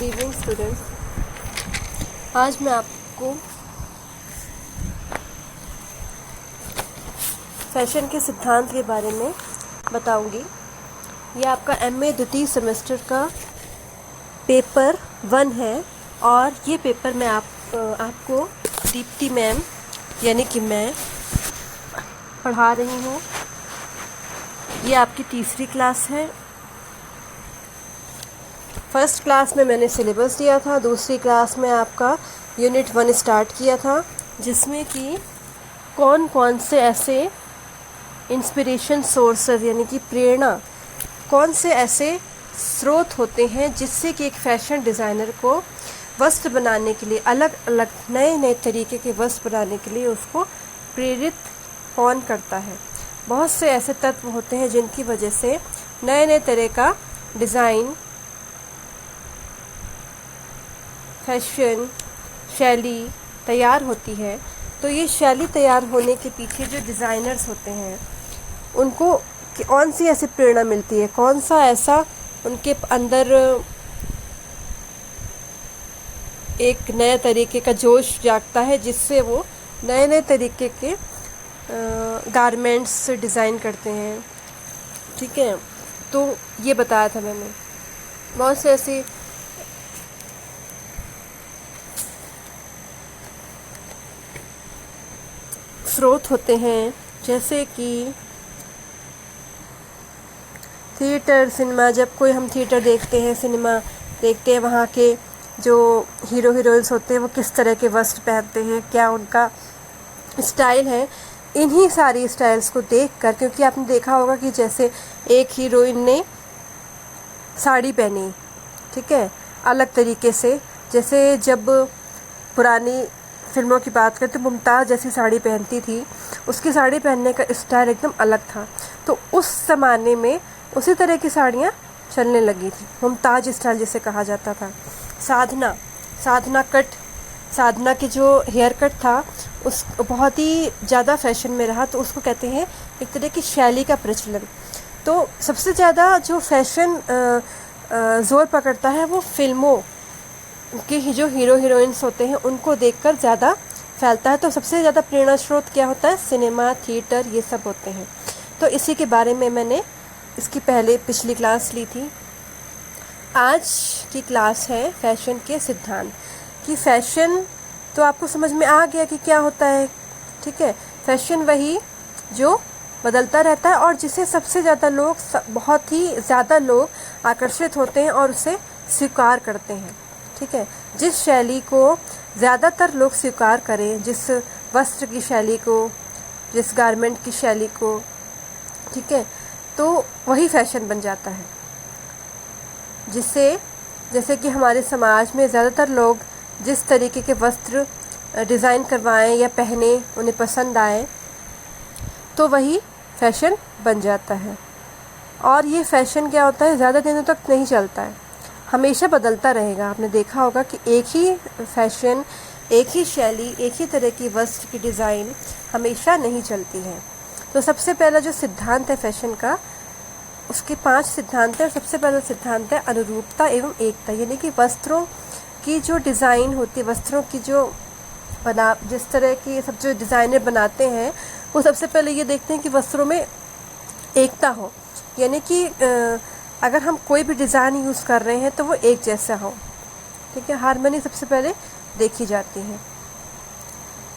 Evening students. आज मैं आपको फैशन के सिद्धांत के बारे में बताऊंगी। यह आपका एमए द्वितीय सेमेस्टर का पेपर 1 है और ये पेपर मैं आपको दीप्ति मैम यानी कि मैं पढ़ा रही हूँ। ये आपकी तीसरी क्लास है। फर्स्ट क्लास में मैंने सिलेबस दिया था, दूसरी क्लास में आपका यूनिट 1 स्टार्ट किया था, जिसमें कि कौन कौन से ऐसे इंस्पिरेशन सोर्सेज यानी कि प्रेरणा, कौन से ऐसे स्रोत होते हैं जिससे कि एक फैशन डिज़ाइनर को वस्त्र बनाने के लिए, अलग अलग नए नए तरीके के वस्त्र बनाने के लिए उसको प्रेरित कौन करता है। बहुत से ऐसे तत्व होते हैं जिनकी वजह से नए नए तरह का डिज़ाइन, फैशन शैली तैयार होती है। तो ये शैली तैयार होने के पीछे जो डिज़ाइनर्स होते हैं उनको कौन सी ऐसी प्रेरणा मिलती है, कौन सा ऐसा उनके अंदर एक नए तरीके का जोश जागता है जिससे वो नए नए तरीके के गारमेंट्स डिज़ाइन करते हैं। ठीक है, तो ये बताया था मैंने। बहुत से ऐसी स्रोत होते हैं जैसे कि थिएटर, सिनेमा। जब कोई हम थिएटर देखते हैं, सिनेमा देखते हैं, वहाँ के जो हीरो हीरोइंस होते हैं वो किस तरह के वस्त्र पहनते हैं, क्या उनका स्टाइल है। इन्हीं सारी स्टाइल्स को देखकर, क्योंकि आपने देखा होगा कि जैसे एक हीरोइन ने साड़ी पहनी, ठीक है, अलग तरीके से, जैसे जब पुरानी फिल्मों की बात करें तो मुमताज़ जैसी साड़ी पहनती थी, उसकी साड़ी पहनने का स्टाइल एकदम अलग था। तो उस ज़माने में उसी तरह की साड़ियाँ चलने लगी थी, मुमताज़ स्टाइल जिसे कहा जाता था। साधना की जो हेयर कट था उस बहुत ही ज़्यादा फैशन में रहा, तो उसको कहते हैं एक तरह की शैली का प्रचलन। तो सबसे ज़्यादा जो फैशन ज़ोर पकड़ता है वो फिल्मों के जो हीरो हीरोइंस होते हैं उनको देखकर ज़्यादा फैलता है। तो सबसे ज़्यादा प्रेरणा स्रोत क्या होता है? सिनेमा, थिएटर, ये सब होते हैं। तो इसी के बारे में मैंने इसकी पिछली क्लास ली थी। आज की क्लास है फैशन के सिद्धांत कि फैशन तो आपको समझ में आ गया कि क्या होता है। ठीक है, फैशन वही जो बदलता रहता है और जिसे सबसे ज़्यादा लोग, बहुत ही ज़्यादा लोग आकर्षित होते हैं और उसे स्वीकार करते हैं। ठीक है, जिस शैली को ज़्यादातर लोग स्वीकार करें, जिस वस्त्र की शैली को, जिस गारमेंट की शैली को, ठीक है, तो वही फैशन बन जाता है। जैसे कि हमारे समाज में ज़्यादातर लोग जिस तरीके के वस्त्र डिज़ाइन करवाएं या पहने, उन्हें पसंद आए, तो वही फैशन बन जाता है। और ये फैशन क्या होता है, ज़्यादा दिनों तक नहीं चलता है, हमेशा बदलता रहेगा। आपने देखा होगा कि एक ही फैशन, एक ही शैली, एक ही तरह की वस्त्र की डिज़ाइन हमेशा नहीं चलती है। तो सबसे पहला जो सिद्धांत है फैशन का, उसके 5 सिद्धांत हैं। सबसे पहला सिद्धांत है अनुरूपता एवं एकता, यानी कि वस्त्रों की जो डिज़ाइन होती है, वस्त्रों की जो जिस तरह की सब जो डिज़ाइनर बनाते हैं वो सबसे पहले ये देखते हैं कि वस्त्रों में एकता हो, यानी कि अगर हम कोई भी डिज़ाइन यूज़ कर रहे हैं तो वो एक जैसा हो। ठीक है, हार्मनी सबसे पहले देखी जाती है।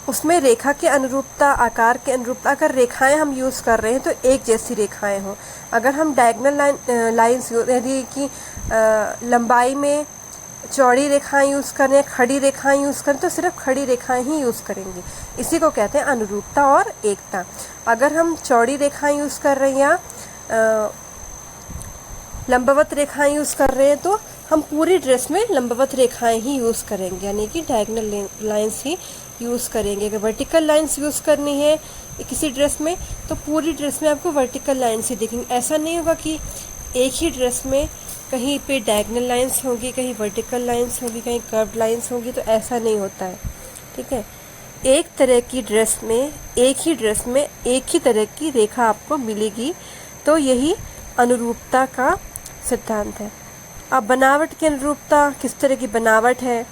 उसमें रेखा के अनुरूपता, आकार के अनुरूपता, अगर रेखाएं हम यूज़ कर रहे हैं तो एक जैसी रेखाएं हों। अगर हम डायगोनल लाइंस, यानी कि लंबाई में चौड़ी रेखाएं यूज़ करें, खड़ी रेखाएं यूज़ करें, तो सिर्फ खड़ी रेखाएं ही यूज़ करेंगे। इसी को कहते हैं अनुरूपता और एकता। अगर हम चौड़ी रेखाएं यूज़ कर रहे हैं या लंबवत रेखाएं यूज़ कर रहे हैं तो हम पूरी ड्रेस में लंबवत रेखाएं ही यूज़ करेंगे, यानी कि डायगोनल लाइंस ही यूज़ करेंगे। अगर वर्टिकल लाइंस यूज़ करनी है किसी ड्रेस में तो पूरी ड्रेस में आपको वर्टिकल लाइंस ही दिखेंगे। ऐसा नहीं होगा कि एक ही ड्रेस में कहीं पे डायगोनल लाइंस होंगी, कहीं वर्टिकल लाइंस होंगी, कहीं कर्व्ड लाइंस होंगी, तो ऐसा नहीं होता है। ठीक है, एक तरह की ड्रेस में, एक ही ड्रेस में एक ही तरह की रेखा आपको मिलेगी। तो यही अनुरूपता का सिद्धांत है। अब बनावट की अनुरूपता, किस तरह की बनावट है,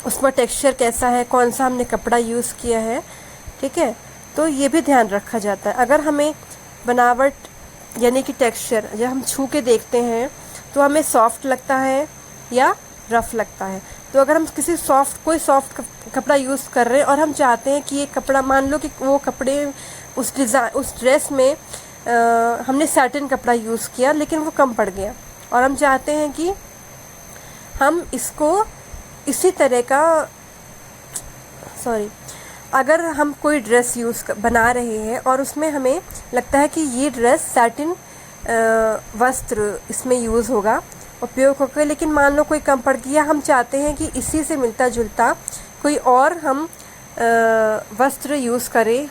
उसमें टेक्सचर कैसा है, कौन सा हमने कपड़ा यूज़ किया है, ठीक है, तो ये भी ध्यान रखा जाता है। अगर हमें बनावट यानी कि टेक्सचर जब हम छू के देखते हैं तो हमें सॉफ्ट लगता है या रफ़ लगता है, तो अगर हम कोई सॉफ्ट कपड़ा यूज़ कर रहे हैं और हम चाहते हैं कि ये कपड़ा, मान लो कि वो कपड़े उस ड्रेस में हमने सैटिन कपड़ा यूज़ किया लेकिन वो कम पड़ गया, और हम चाहते हैं कि हम इसको इसी तरह का अगर हम कोई ड्रेस बना रहे हैं और उसमें हमें लगता है कि ये ड्रेस सैटिन वस्त्र इसमें यूज़ होगा, उपयोग होगा, लेकिन मान लो कोई कम पड़ गया, हम चाहते हैं कि इसी से मिलता जुलता कोई और हम वस्त्र यूज़ करें,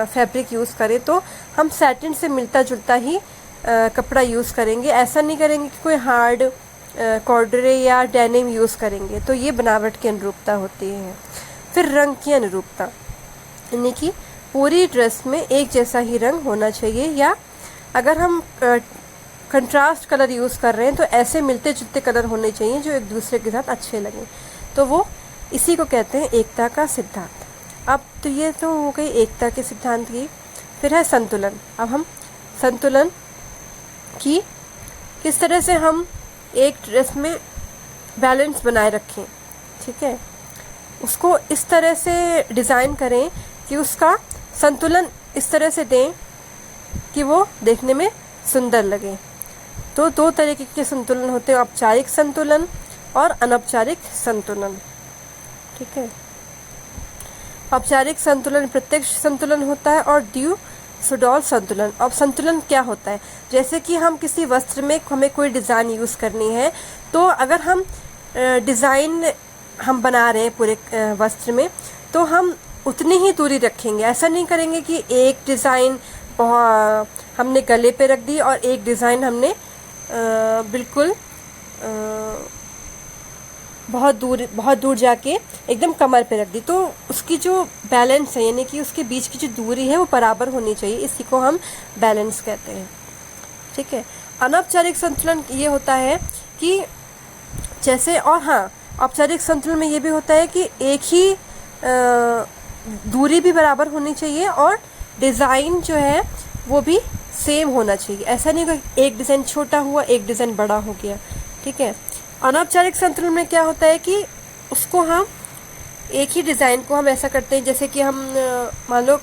फैब्रिक यूज़ करें, तो हम सैटिन से मिलता जुलता ही कपड़ा यूज़ करेंगे। ऐसा नहीं करेंगे कि कोई हार्ड कॉर्डरे या डेनिम यूज़ करेंगे। तो ये बनावट की अनुरूपता होती है। फिर रंग की अनुरूपता, यानी कि पूरी ड्रेस में एक जैसा ही रंग होना चाहिए, या अगर हम कंट्रास्ट कलर यूज़ कर रहे हैं तो ऐसे मिलते जुलते कलर होने चाहिए जो एक दूसरे के साथ अच्छे लगें। तो वो इसी को कहते हैं एकता का सिद्धांत। अब तो ये तो हो गई एकता के सिद्धांत की। फिर है संतुलन। अब हम संतुलन की किस तरह से हम एक ड्रेस में बैलेंस बनाए रखें, ठीक है, उसको इस तरह से डिज़ाइन करें कि उसका संतुलन इस तरह से दें कि वो देखने में सुंदर लगे। तो दो तरीके के संतुलन होते हैं, औपचारिक संतुलन और अनौपचारिक संतुलन, ठीक है। औपचारिक संतुलन प्रत्यक्ष संतुलन होता है और ड्यू सुडौल संतुलन। अब संतुलन क्या होता है, जैसे कि हम किसी वस्त्र में हमें कोई डिज़ाइन यूज़ करनी है, तो अगर हम डिज़ाइन हम बना रहे हैं पूरे वस्त्र में, तो हम उतनी ही दूरी रखेंगे। ऐसा नहीं करेंगे कि एक डिज़ाइन हमने गले पे रख दी और एक डिज़ाइन हमने बिल्कुल बहुत दूर जाके एकदम कमर पे रख दी। तो उसकी जो बैलेंस है, यानी कि उसके बीच की जो दूरी है वो बराबर होनी चाहिए। इसी को हम बैलेंस कहते हैं, ठीक है। अनौपचारिक संतुलन ये होता है कि जैसे, और हाँ, औपचारिक संतुलन में ये भी होता है कि एक ही दूरी भी बराबर होनी चाहिए और डिज़ाइन जो है वो भी सेम होना चाहिए। ऐसा नहीं कि एक डिज़ाइन छोटा हुआ एक डिज़ाइन बड़ा हो गया, ठीक है। अनौपचारिक संतुलन में क्या होता है कि उसको हम एक ही डिज़ाइन को हम ऐसा करते हैं, जैसे कि हम मान लो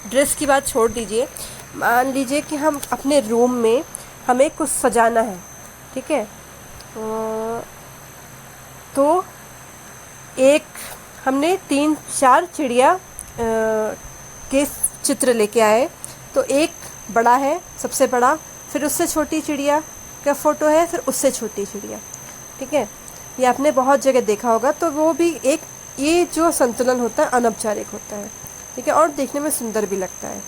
ड्रेस की बात छोड़ दीजिए, मान लीजिए कि हम अपने रूम में हमें कुछ सजाना है, ठीक है, तो एक हमने 3-4 चिड़िया के चित्र लेके आए। तो एक बड़ा है, सबसे बड़ा, फिर उससे छोटी चिड़िया का फ़ोटो है, फिर उससे छोटी चिड़िया, ठीक है। ये आपने बहुत जगह देखा होगा। तो वो भी एक, ये जो संतुलन होता है अनौपचारिक होता है, ठीक है, और देखने में सुंदर भी लगता है।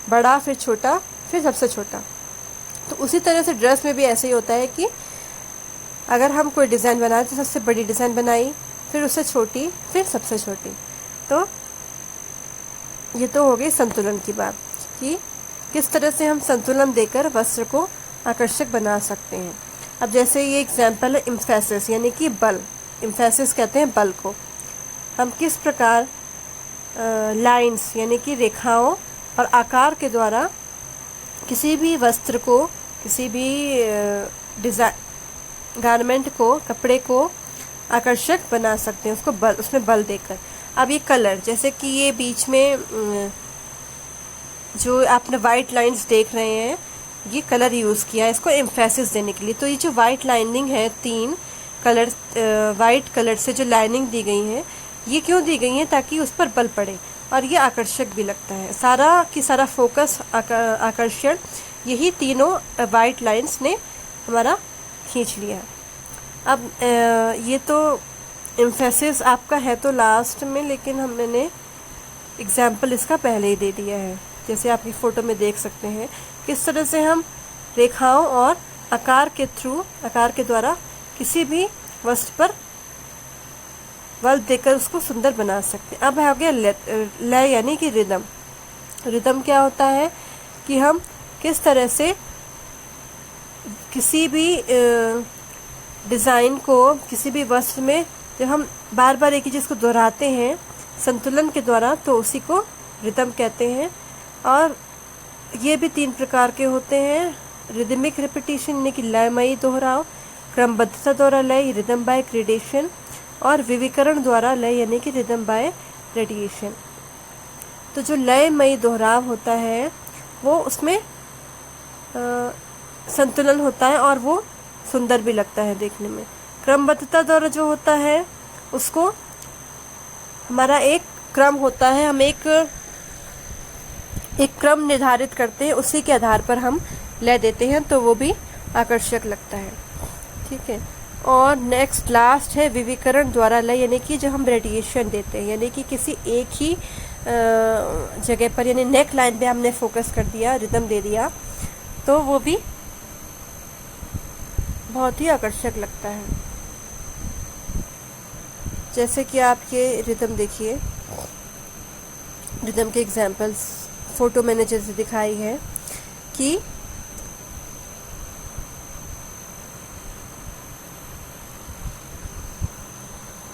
बड़ा, फिर छोटा, फिर सबसे छोटा। तो उसी तरह से ड्रेस में भी ऐसे ही होता है कि अगर हम कोई डिज़ाइन बनाए तो सबसे बड़ी डिज़ाइन बनाई, फिर उससे छोटी, फिर सबसे छोटी। तो ये तो हो गई संतुलन की बात कि किस तरह से हम संतुलन देकर वस्त्र को आकर्षक बना सकते हैं। अब जैसे ये एग्जाम्पल है एम्फेसिस, यानी कि बल। एम्फेसिस कहते हैं बल को। हम किस प्रकार लाइंस यानी कि रेखाओं और आकार के द्वारा किसी भी वस्त्र को, किसी भी गारमेंट को, कपड़े को आकर्षक बना सकते हैं, उसमें बल देकर। अब ये कलर, जैसे कि ये बीच में जो आपने वाइट लाइंस देख रहे हैं, ये कलर यूज़ किया है इसको एम्फेसिस देने के लिए। तो ये जो वाइट लाइनिंग है, 3 कलर वाइट कलर से जो लाइनिंग दी गई है, ये क्यों दी गई है, ताकि उस पर बल पड़े और ये आकर्षक भी लगता है। सारा फोकस, आकर्षण यही तीनों वाइट लाइंस ने हमारा खींच लिया। अब ये तो एम्फेसिस आपका है तो लास्ट में, लेकिन हमने एग्जाम्पल इसका पहले ही दे दिया है। जैसे आप ये फ़ोटो में देख सकते हैं किस तरह से हम रेखाओं और आकार के द्वारा किसी भी वस्तु पर बल देकर उसको सुंदर बना सकते हैं। अब आ गया लय यानी कि रिदम। रिदम क्या होता है कि हम किस तरह से किसी भी डिज़ाइन को किसी भी वस्त्र में जब हम बार बार एक ही चीज़ को दोहराते हैं संतुलन के द्वारा, तो उसी को रिदम कहते हैं। और ये भी 3 प्रकार के होते हैं, रिदमिक रिपीटिशन यानी कि लयमयी दोहराव, क्रमबद्धता द्वारा लय रिदम बाय ग्रेडेशन, और विविकरण द्वारा लय यानी कि रिदम बाय रेडिएशन। तो जो लयमयी दोहराव होता है वो उसमें संतुलन होता है और वो सुंदर भी लगता है देखने में। क्रमबद्धता द्वारा जो होता है उसको हमारा एक क्रम होता है, हम एक क्रम निर्धारित करते हैं, उसी के आधार पर हम लय देते हैं, तो वो भी आकर्षक लगता है। ठीक है। और नेक्स्ट लास्ट है विविकरण द्वारा लय, यानी कि जो हम रेडिएशन देते हैं, यानी कि किसी एक ही जगह पर, यानी नेक लाइन पे हमने फोकस कर दिया, रिदम दे दिया, तो वो भी बहुत ही आकर्षक लगता है। जैसे कि आप ये रिदम देखिए, रिदम के एग्जाम्पल्स फोटो मैंने जैसे दिखाई है कि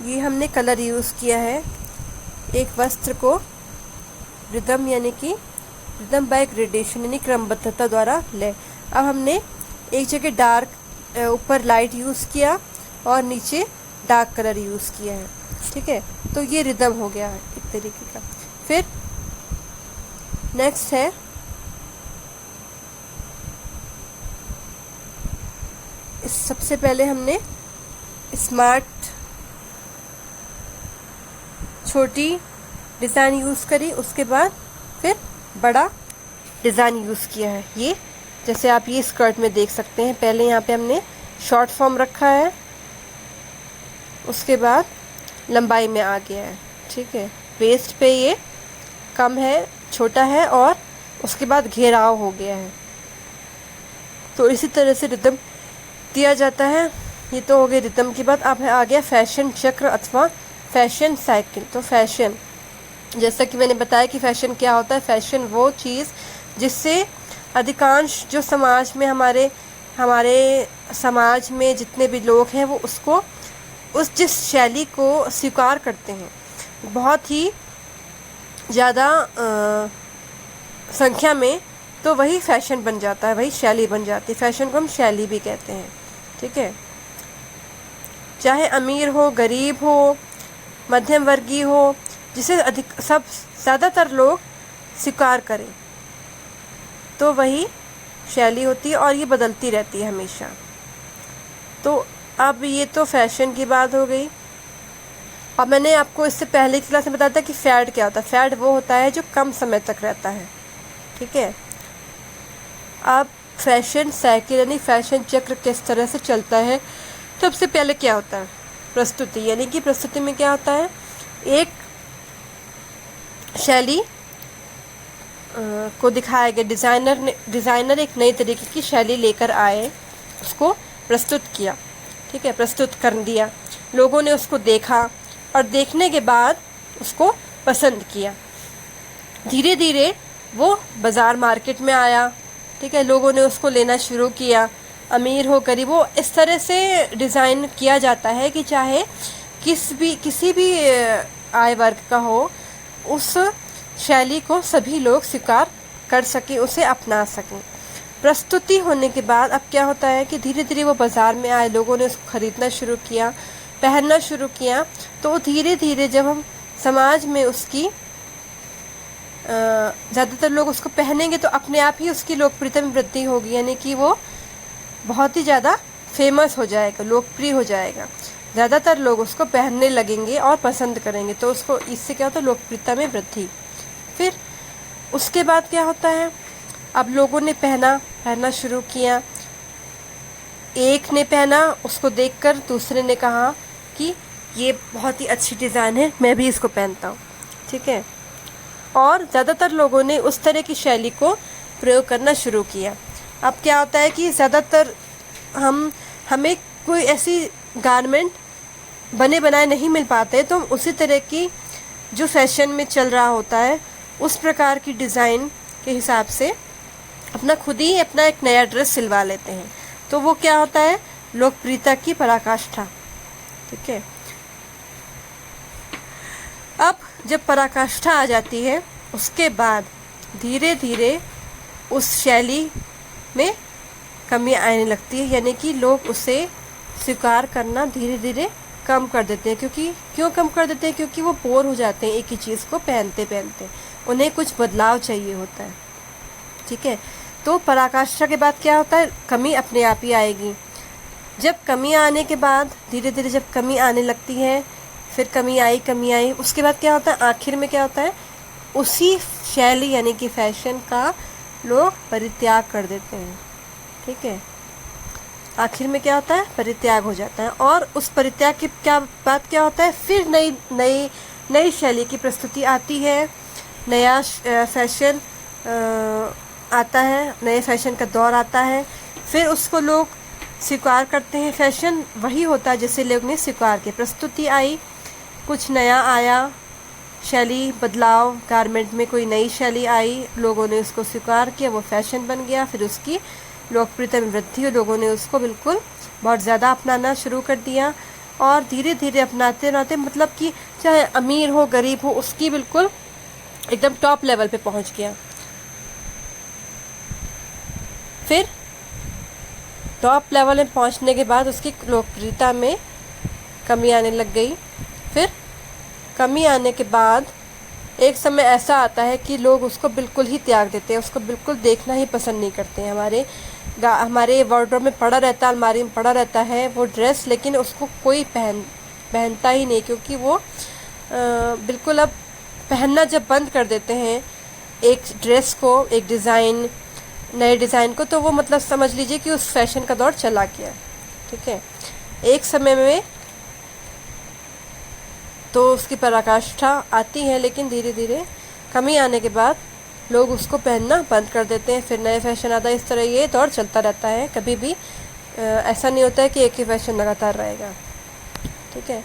ये हमने कलर यूज़ किया है एक वस्त्र को रिदम यानी कि रिदम बाय ग्रेडेशन यानी क्रमबद्धता द्वारा ले। अब हमने एक जगह डार्क ऊपर लाइट यूज़ किया और नीचे डार्क कलर यूज़ किया है। ठीक है, तो ये रिदम हो गया है एक तरीके का। फिर नेक्स्ट है सबसे पहले हमने स्मार्ट छोटी डिज़ाइन यूज़ करी, उसके बाद फिर बड़ा डिज़ाइन यूज़ किया है। ये जैसे आप ये स्कर्ट में देख सकते हैं, पहले यहाँ पे हमने शॉर्ट फॉर्म रखा है, उसके बाद लंबाई में आ गया है। ठीक है, वेस्ट पे ये कम है, छोटा है, और उसके बाद घेराव हो गया है। तो इसी तरह से रिदम दिया जाता है। ये तो हो गई रिदम की बात। अब आ गया फैशन चक्र अथवा फैशन साइकिल। तो फैशन, जैसा कि मैंने बताया कि फैशन क्या होता है। फैशन वो चीज़ जिससे अधिकांश जो समाज में हमारे समाज में जितने भी लोग हैं वो उसको जिस शैली को स्वीकार करते हैं, बहुत ही ज़्यादा संख्या में, तो वही फैशन बन जाता है, वही शैली बन जाती है। फैशन को हम शैली भी कहते हैं। ठीक है, चाहे अमीर हो, गरीब हो, मध्यम वर्गीय हो, जिसे सब ज़्यादातर लोग स्वीकार करें, तो वही शैली होती है और ये बदलती रहती है हमेशा। तो अब ये तो फैशन की बात हो गई। अब मैंने आपको इससे पहले की क्लास में बताया था कि फैड क्या होता है। फैड वो होता है जो कम समय तक रहता है। ठीक है, अब फैशन साइकिल यानी फैशन चक्र किस तरह से चलता है। तो सबसे पहले क्या होता है, प्रस्तुति। यानी कि प्रस्तुति में क्या होता है, एक शैली को दिखाया गया, डिज़ाइनर एक नई तरीके की शैली लेकर आए, उसको प्रस्तुत किया। ठीक है, प्रस्तुत कर दिया, लोगों ने उसको देखा और देखने के बाद उसको पसंद किया। धीरे धीरे वो बाज़ार मार्केट में आया। ठीक है, लोगों ने उसको लेना शुरू किया, अमीर हो गरीब हो, इस तरह से डिज़ाइन किया जाता है कि चाहे किसी भी आय वर्ग का हो, उस शैली को सभी लोग स्वीकार कर सकें, उसे अपना सकें। प्रस्तुति होने के बाद अब क्या होता है कि धीरे धीरे वो बाज़ार में आए, लोगों ने उसको ख़रीदना शुरू किया, पहनना शुरू किया। तो धीरे धीरे जब हम समाज में उसकी ज़्यादातर लोग उसको पहनेंगे तो अपने आप ही उसकी लोकप्रियता में वृद्धि होगी, यानी कि वो बहुत ही ज़्यादा फेमस हो जाएगा, लोकप्रिय हो जाएगा। ज़्यादातर लोग उसको पहनने लगेंगे और पसंद करेंगे, तो उसको इससे क्या होता है, लोकप्रियता में वृद्धि। फिर उसके बाद क्या होता है, अब लोगों ने पहनना शुरू किया। एक ने पहना, उसको देखकर दूसरे ने कहा कि ये बहुत ही अच्छी डिज़ाइन है, मैं भी इसको पहनता हूँ। ठीक है, और ज़्यादातर लोगों ने उस तरह की शैली को प्रयोग करना शुरू किया। अब क्या होता है कि ज़्यादातर हमें कोई ऐसी गारमेंट बने बनाए नहीं मिल पाते, तो हम उसी तरह की जो फैशन में चल रहा होता है उस प्रकार की डिज़ाइन के हिसाब से खुद ही अपना एक नया ड्रेस सिलवा लेते हैं। तो वो क्या होता है, लोकप्रियता की पराकाष्ठा। ठीक है, अब जब पराकाष्ठा आ जाती है उसके बाद धीरे धीरे उस शैली में कमी आने लगती है, यानी कि लोग उसे स्वीकार करना धीरे धीरे कम कर देते हैं। क्यों कम कर देते हैं? क्योंकि वो बोर हो जाते हैं एक ही चीज़ को पहनते पहनते, उन्हें कुछ बदलाव चाहिए होता है। ठीक है, तो पराकाष्ठा के बाद क्या होता है? कमी अपने आप ही आएगी। जब कमी आने के बाद धीरे धीरे जब कमी आने लगती है, फिर कमी आई, उसके बाद क्या होता है? आखिर में क्या होता है? उसी शैली यानी कि फैशन का लोग परित्याग कर देते हैं। ठीक है, आखिर में क्या होता है? परित्याग हो जाता है। और उस परित्याग की बात क्या होता है? फिर नई शैली की प्रस्तुति आती है, नया फैशन आता है, नए फैशन का दौर आता है, फिर उसको लोग स्वीकार करते हैं। फैशन वही होता है जिसे लोग ने स्वीकार किया। प्रस्तुति आई, कुछ नया आया, शैली बदलाव, गारमेंट में कोई नई शैली आई, लोगों ने उसको स्वीकार किया, वो फैशन बन गया, फिर उसकी लोकप्रियता में वृद्धि हुई, लोगों ने उसको बिल्कुल बहुत ज़्यादा अपनाना शुरू कर दिया। और धीरे धीरे अपनाते मतलब कि चाहे अमीर हो गरीब हो, उसकी बिल्कुल एकदम टॉप लेवल पे पहुंच गया। फिर टॉप लेवल में पहुंचने के बाद उसकी लोकप्रियता में कमी आने लग गई। फिर कमी आने के बाद एक समय ऐसा आता है कि लोग उसको बिल्कुल ही त्याग देते हैं, उसको बिल्कुल देखना ही पसंद नहीं करते हैं। हमारे वार्डरोब में पड़ा रहता है, अलमारी में पड़ा रहता है वो ड्रेस, लेकिन उसको कोई पहनता ही नहीं, क्योंकि वो बिल्कुल अब पहनना जब बंद कर देते हैं एक ड्रेस को, एक नए डिज़ाइन को, तो वो मतलब समझ लीजिए कि उस फैशन का दौर चला गया। ठीक है, एक समय में तो उसकी पराकाष्ठा आती है, लेकिन धीरे धीरे कमी आने के बाद लोग उसको पहनना बंद कर देते हैं, फिर नए फैशन आता है। इस तरह ये दौर चलता रहता है, कभी भी ऐसा नहीं होता है कि एक ही फैशन लगातार रहेगा। ठीक है।